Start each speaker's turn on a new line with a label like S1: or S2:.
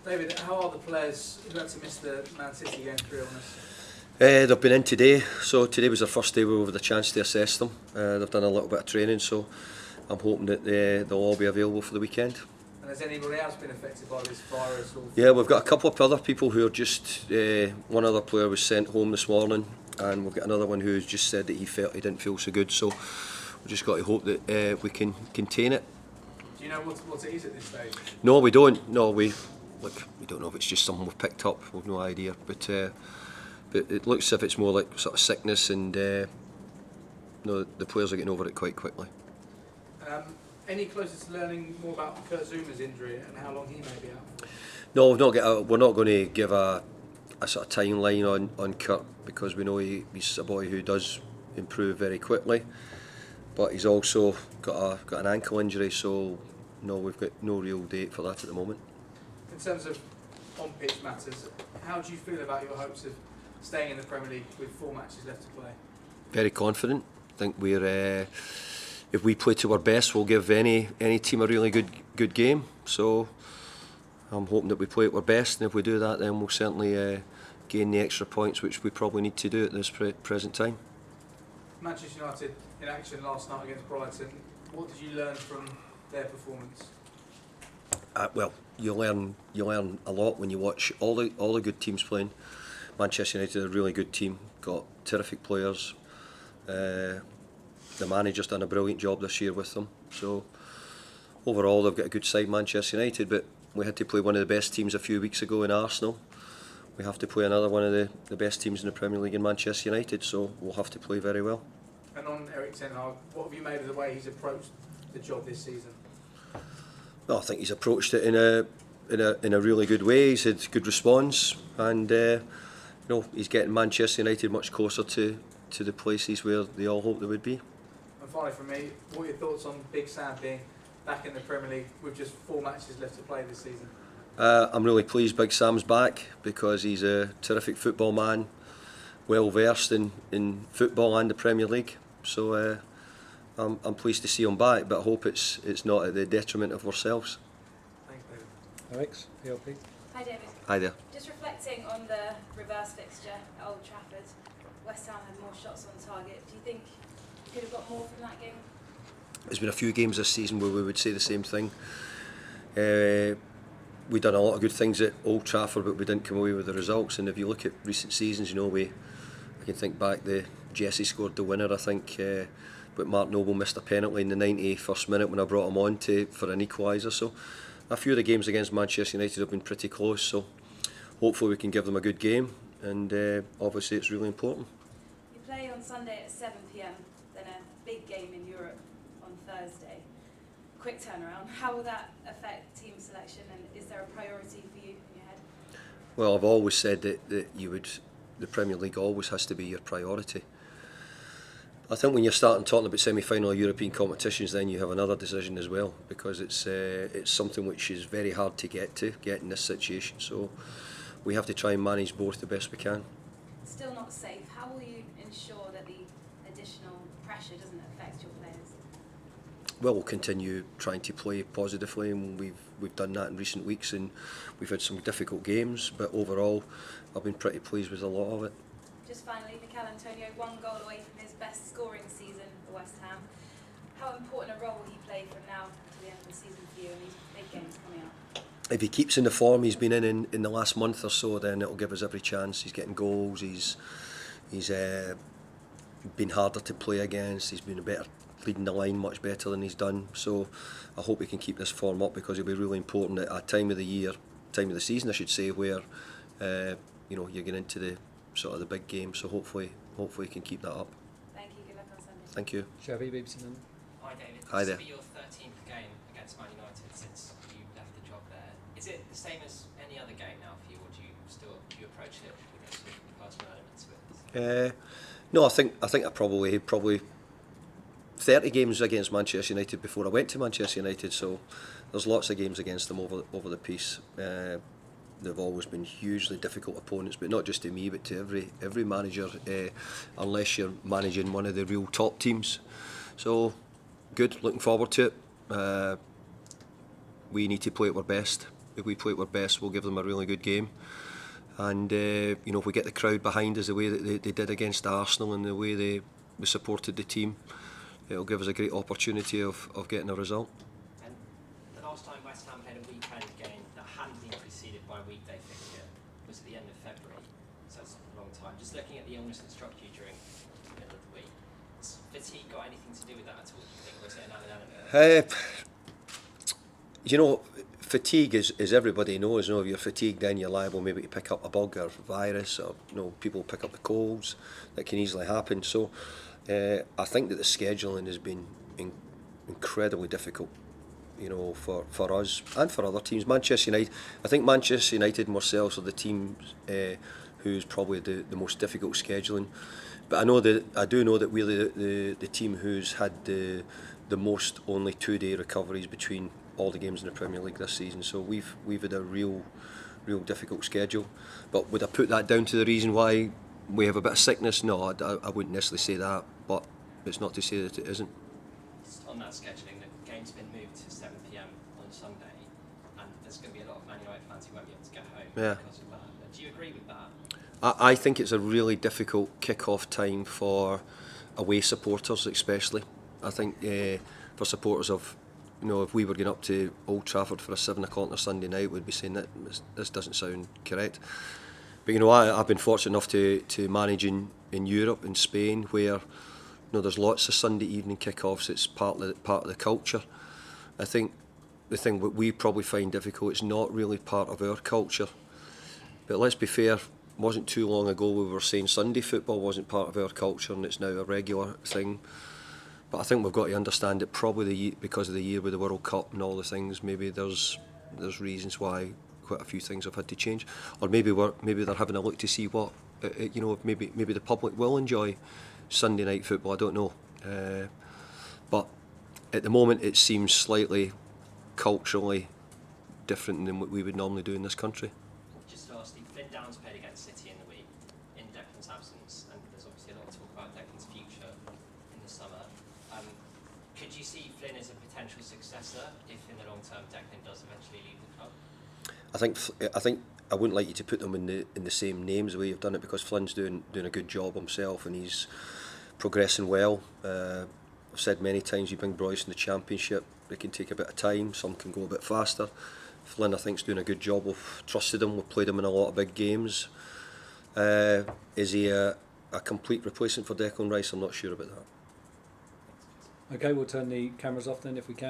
S1: David, how are the players who had to miss the Man City game, to be honest?
S2: They've been in today, so today was their first day where we've had a chance to assess them. They've done a little bit of training, so I'm hoping that they'll all be available for the weekend.
S1: And has anybody else been affected by this virus? Or
S2: yeah, we've got a couple of other people who are just, one other player was sent home this morning, and we've got another one who's just said that he didn't feel so good, so we've just got to hope that we can contain it.
S1: Do you know what it is at this stage?
S2: No, we don't. No, we don't know if it's just something we've picked up. We've no idea, but it looks as if it's more like sort of sickness, and no, the players are getting over it quite quickly.
S1: Any closer to learning more about Kurt Zouma's injury and how long he may be out?
S2: No, we're not going to give a sort of timeline on Kurt, because we know he's a boy who does improve very quickly, but he's also got an ankle injury, so no, we've got no real date for that at the moment. In
S1: terms of on-pitch matters, how do you feel about your hopes of staying in the Premier League with 4 matches left to play?
S2: Very confident. I think we're if we play to our best, we'll give any team a really good game. So I'm hoping that we play at our best, and if we do that, then we'll certainly gain the extra points which we probably need to do at this present time.
S1: Manchester United in action last night against Brighton. What did you learn from their performance?
S2: Well, you learn a lot when you watch all the good teams playing. Manchester United are a really good team, got terrific players. The manager's done a brilliant job this year with them. So overall, they've got a good side, Manchester United. But we had to play one of the best teams a few weeks ago in Arsenal. We have to play another one of the best teams in the Premier League in Manchester United. So we'll have to play very well.
S1: And on Erik Ten Hag, what have you made of the way he's approached the job this season?
S2: Well, I think he's approached it in a really good way. He's had good response, and he's getting Manchester United much closer to the places where they all hoped they would be.
S1: And finally, from me, what are your thoughts on Big Sam being back in the Premier League with just 4 matches left to play this season?
S2: I'm really pleased Big Sam's back, because he's a terrific football man, well versed in football and the Premier League. So I'm pleased to see him back, but I hope it's not at the detriment of ourselves.
S1: Thanks, David.
S3: Alex, PLP.
S4: Hi, David.
S2: Hi there.
S4: Just reflecting on the reverse fixture at Old Trafford, West Ham had more shots on target. Do you think you could have got more from that game?
S2: There's been a few games this season where we would say the same thing. We've done a lot of good things at Old Trafford, but we didn't come away with the results. And if you look at recent seasons, I can think back, Jesse scored the winner, I think, but Mark Noble missed a penalty in the 91st minute when I brought him on for an equaliser. So a few of the games against Manchester United have been pretty close, so hopefully we can give them a good game, and obviously it's really important.
S4: You play on Sunday at 7 p.m, then a big game in Europe on Thursday. Quick turnaround. How will that affect team selection, and is there a priority for you in your head?
S2: Well, I've always said that the Premier League always has to be your priority. I think when you're talking about semi-final European competitions, then you have another decision as well, because it's something which is very hard to get in this situation. So we have to try and manage both the best we can.
S4: Still not safe. How will you ensure that the additional pressure doesn't affect your players?
S2: Well, we'll continue trying to play positively, and we've done that in recent weeks, and we've had some difficult games, but overall I've been pretty pleased with a lot of it.
S4: Just finally, McElhenney, 1 goal away from his best scoring season for West Ham. How important a role will he play from now to the end of the season for you and these big games coming up?
S2: If he keeps in the form he's been in the last month or so, then it'll give us every chance. He's getting goals, he's been harder to play against, he's been leading the line much better than he's done. So I hope he can keep this form up, because it'll be really important at a time of the season I should say, where you're getting into the sort of the big game. So hopefully he can keep that up.
S4: Thank you, good luck on Sunday.
S2: Thank you.
S3: Shabby, BBC London.
S5: Hi David,
S2: Hi there.
S5: This will be your 13th game against Man United since you left the job there. Is it the same as any other game now for you, or do you approach it with sort of personal elements of it?
S2: No, I think I probably 30 games against Manchester United before I went to Manchester United, so there's lots of games against them over the piece. They've always been hugely difficult opponents, but not just to me, but to every manager, unless you're managing one of the real top teams. So good, looking forward to it. We need to play at our best, if we play at our best, we'll give them a really good game. And you know, if we get the crowd behind us the way that they did against Arsenal and the way they supported the team, it'll give us a great opportunity of getting a result.
S5: And the last time West Ham played a weekend game that hadn't been preceded by a weekday fixture was at the end of February, so it's a long time. Just looking at the illness that struck you during the middle of the week, has fatigue got anything to do with that at all, do you think, or is it an element?
S2: You know, fatigue is everybody knows. You know, if you're fatigued, then you're liable maybe to pick up a bug or a virus, or you know, people pick up the colds that can easily happen. So I think that the scheduling has been incredibly difficult, you know, for us and for other teams. Manchester United, I think Manchester United and ourselves are the teams who's probably the most difficult scheduling. But I do know that we're the team who's had the most only 2-day recoveries between all the games in the Premier League this season. So we've had a real difficult schedule. But would I put that down to the reason why we have a bit of sickness? No, I wouldn't necessarily say that, but it's not to say that it isn't.
S5: On that scheduling, the game's been moved to 7 PM on Sunday, and there's going to be a lot of Man United fans who won't be able to get home because of that. Do you agree with that?
S2: I think it's a really difficult kick-off time for away supporters, especially. I think for supporters of, you know, if we were going up to Old Trafford for a 7 o'clock on a Sunday night, we'd be saying that this doesn't sound correct. But you know, I've been fortunate enough to manage in Europe, in Spain, where you know there's lots of Sunday evening kick-offs. It's part of the culture. I think the thing that we probably find difficult, it's not really part of our culture. But let's be fair, it wasn't too long ago we were saying Sunday football wasn't part of our culture, and it's now a regular thing. But I think we've got to understand that probably because of the year with the World Cup and all the things, maybe there's reasons why quite a few things have had to change, or maybe they're having a look to see what you know, maybe the public will enjoy Sunday night football. I don't know, but at the moment it seems slightly culturally different than what we would normally do in this country.
S5: Just lastly, Flynn Downs played against City in the week in Declan's absence, and there's obviously a lot of talk about Declan's future in the summer. Could you see Flynn as a potential successor if in the long term Declan does eventually leave the club?
S2: I think I wouldn't like you to put them in the same names the way you've done it, because Flynn's doing a good job himself and he's progressing well. I've said many times, you bring boys in the Championship, they can take a bit of time, some can go a bit faster. Flynn, I think, is doing a good job. We've trusted him, we've played him in a lot of big games. Is he a complete replacement for Declan Rice? I'm not sure about that.
S3: Okay, we'll turn the cameras off then if we can.